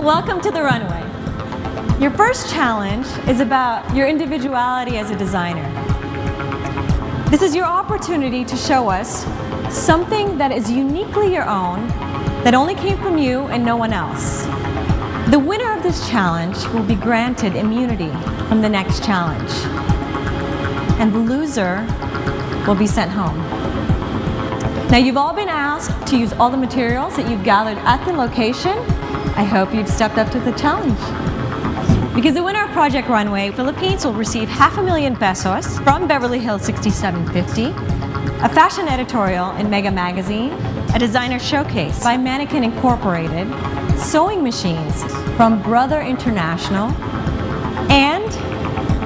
Welcome to the runway. Your first challenge is about your individuality as a designer. This is your opportunity to show us something that is uniquely your own, that only came from you and no one else. The winner of this challenge will be granted immunity from the next challenge, and the loser will be sent home. Now, you've all been asked to use all the materials that you've gathered at the location. I hope you've stepped up to the challenge. Because the winner of Project Runway Philippines will receive $500,000 pesos from Beverly Hills 6750, a fashion editorial in Mega Magazine, a designer showcase by Mannequin Incorporated, sewing machines from Brother International, and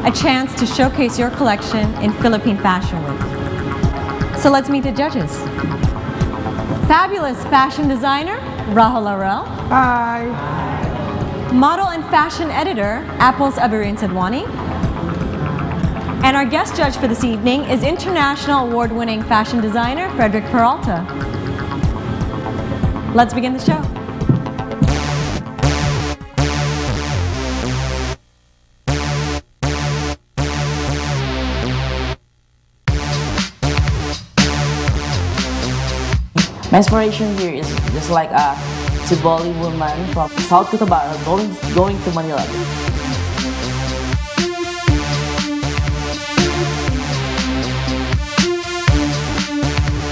a chance to showcase your collection in Philippine Fashion Week. So let's meet the judges. Fabulous fashion designer, Rahul Arel. Hi. Model and fashion editor, Apple's Abirin Sadwani. And our guest judge for this evening is international award-winning fashion designer, Frederick Peralta. Let's begin the show. My inspiration here is just like a Tiboli woman from South Cotabato going to Manila.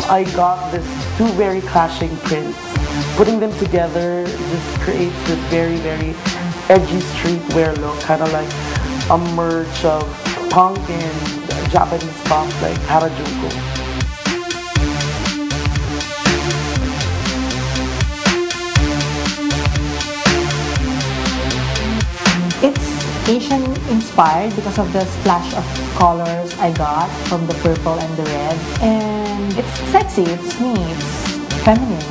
I got these two very clashing prints. Putting them together just creates this very, very edgy streetwear look, kind of like a merge of punk and Japanese pop like Harajuku. It's Asian inspired because of the splash of colors I got from the purple and the red. And it's sexy, it's me, it's feminine.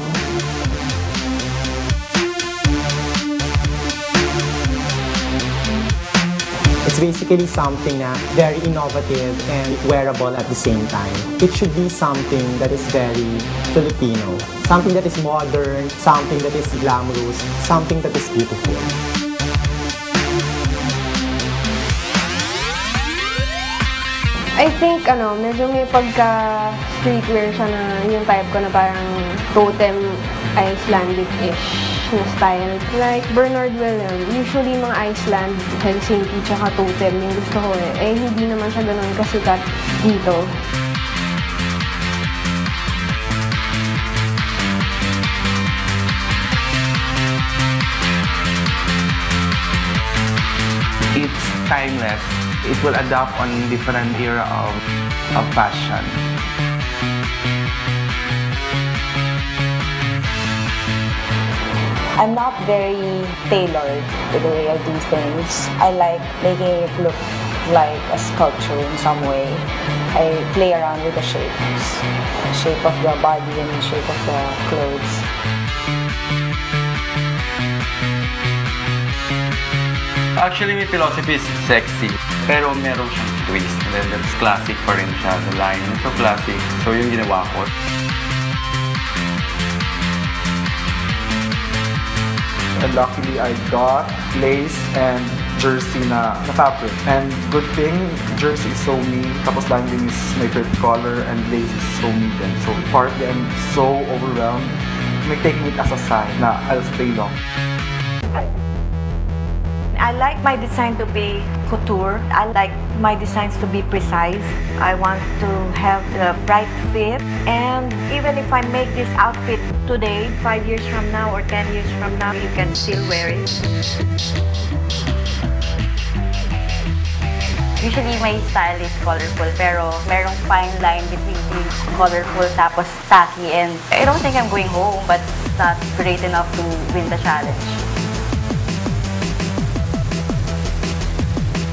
It's basically something na very innovative and wearable at the same time. It should be something that is very Filipino, something that is modern, something that is glamorous, something that is beautiful. I think, medyo may pagka-streetwear siya na yung type ko na parang totem Icelandic-ish na style. Like Bernard William, usually mga Iceland, Helsinki, tsaka totem yung gusto ko eh. Eh, hindi naman siya ganun kasikat dito. It's timeless. It will adapt on different era of fashion. I'm not very tailored to the way I do things. I like making it look like a sculpture in some way. I play around with the shapes, the shape of the body and the shape of the clothes. Actually, my philosophy is sexy, pero meron siyang twist. And then that's classic pa rin siya, the line. So classic. So yung ginawa ko. And luckily, I got lace and jersey na fabric. And good thing, jersey is so me, tapos landing is my favorite color, and lace is so me din. So partly, I'm so overwhelmed. May taking it as a sign na I'll stay long. I like my design to be couture. I like my designs to be precise. I want to have the right fit. And even if I make this outfit today, 5 years from now or 10 years from now, you can still wear it. Usually my style is colorful, pero merong fine line between being colorful tapos tacky. And I don't think I'm going home, but it's not great enough to win the challenge.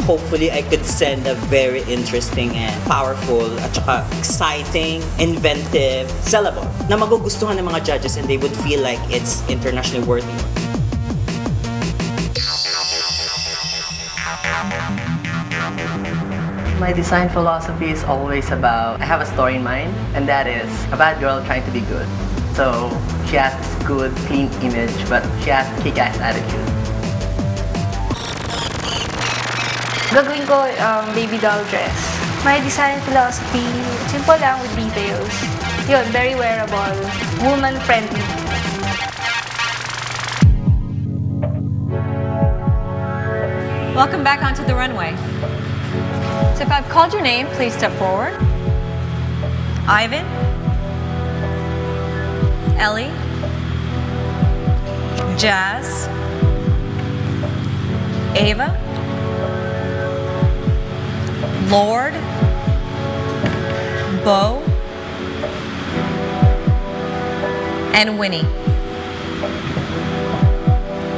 Hopefully, I could send a very interesting and powerful at saka exciting, inventive syllable na magugustuhan ng mga judges and they would feel like it's internationally worthy. My design philosophy is always about, I have a story in mind, and that is a bad girl trying to be good. So she has this good, clean image, but she has a kick-ass attitude. Gagawin ko baby doll dress. My design philosophy, simple lang with details. Yun, very wearable, woman-friendly. Welcome back onto the runway. So if I've called your name, please step forward. Ivan, Ellie, Jazz, Ava, Lord, Bo, and Winnie.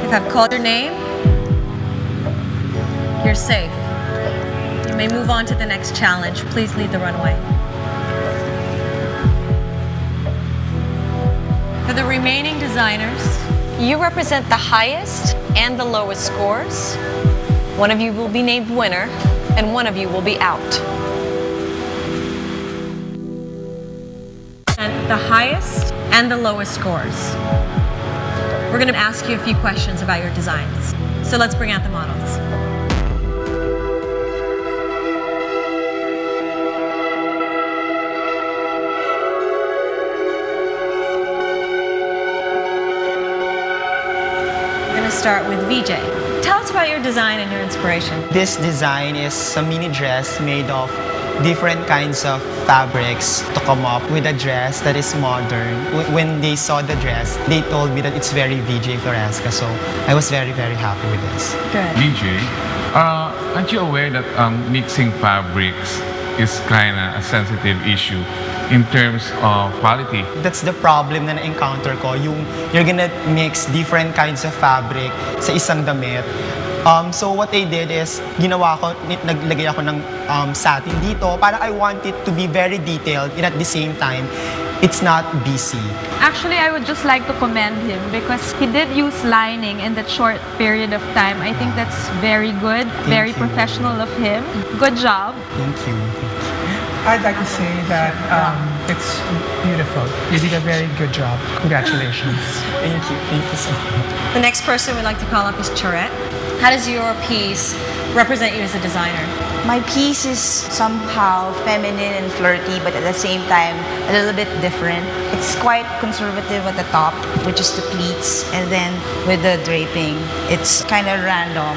If I've called your name, you're safe. You may move on to the next challenge. Please leave the runway. For the remaining designers, you represent the highest and the lowest scores. One of you will be named winner, and one of you will be out. And the highest and the lowest scores. We're going to ask you a few questions about your designs. So let's bring out the models. Start with VJ. Tell us about your design and your inspiration. This design is a mini dress made of different kinds of fabrics to come up with a dress that is modern. When they saw the dress, they told me that it's very VJ Floresca, so I was very, very happy with this. Good. VJ, aren't you aware that mixing fabrics is kind of a sensitive issue in terms of quality? That's the problem na na-encounter ko, yung you're gonna mix different kinds of fabric sa isang damit. So what I did is, ginawa ko, naglagay ako ng satin dito. Parang I want it to be very detailed and at the same time, it's not busy. Actually, I would just like to commend him because he did use lining in that short period of time. I think that's very good, very professional of him. Good job. Thank you. I'd like to say that it's beautiful. You did a very good job. Congratulations. Thank you. Thank you so much. The next person we'd like to call up is Charette. How does your piece represent you as a designer? My piece is somehow feminine and flirty, but at the same time, a little bit different. It's quite conservative at the top, which is the pleats, and then with the draping, it's kind of random.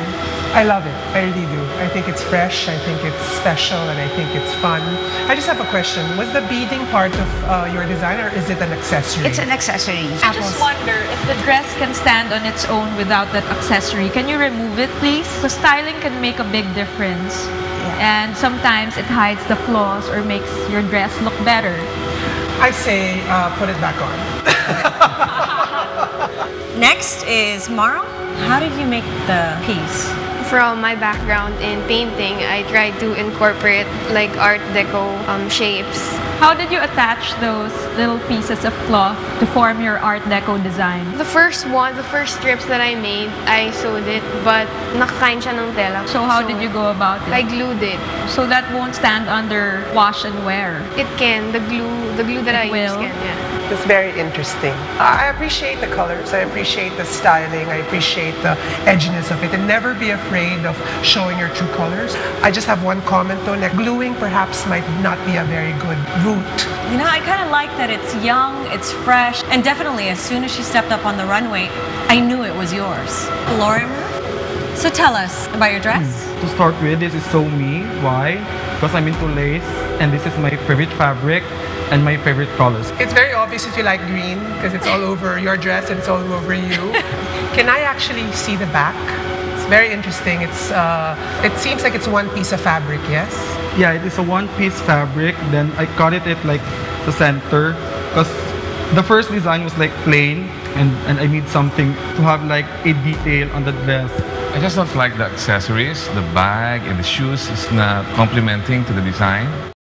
I love it. I really do. I think it's fresh, I think it's special, and I think it's fun. I just have a question. Was the beading part of your design, or is it an accessory? It's an accessory. I just wonder if the dress can stand on its own without that accessory. Can you remove it, please? The styling can make a big difference. And sometimes it hides the flaws or makes your dress look better. I say put it back on. Next is Maro. How did you make the piece? From my background in painting, I tried to incorporate like Art Deco shapes. How did you attach those little pieces of cloth to form your Art Deco design? The first strips that I made, I sewed it, but nakakain siya ng tela. So how did you go about it? I glued it. So that won't stand under wash and wear? It can. The glue that I use can, yeah. It's very interesting. I appreciate the colors, I appreciate the styling, I appreciate the edginess of it, and never be afraid of showing your true colors. I just have one comment though, that gluing perhaps might not be a very good route. You know, I kind of like that it's young, it's fresh, and definitely as soon as she stepped up on the runway, I knew it was yours. Lorimer, so tell us about your dress. To start with, this is so me. Why? Because I'm into lace, and this is my favorite fabric and my favorite colors. It's very obvious if you like green because it's all over your dress and it's all over you. Can I actually see the back? It's very interesting. It seems like it's one piece of fabric, yes? Yeah, it is a one-piece fabric. Then I cut it at like the center because the first design was like plain, and I need something to have like a detail on the dress. I just don't like the accessories, the bag and the shoes is not complementing to the design.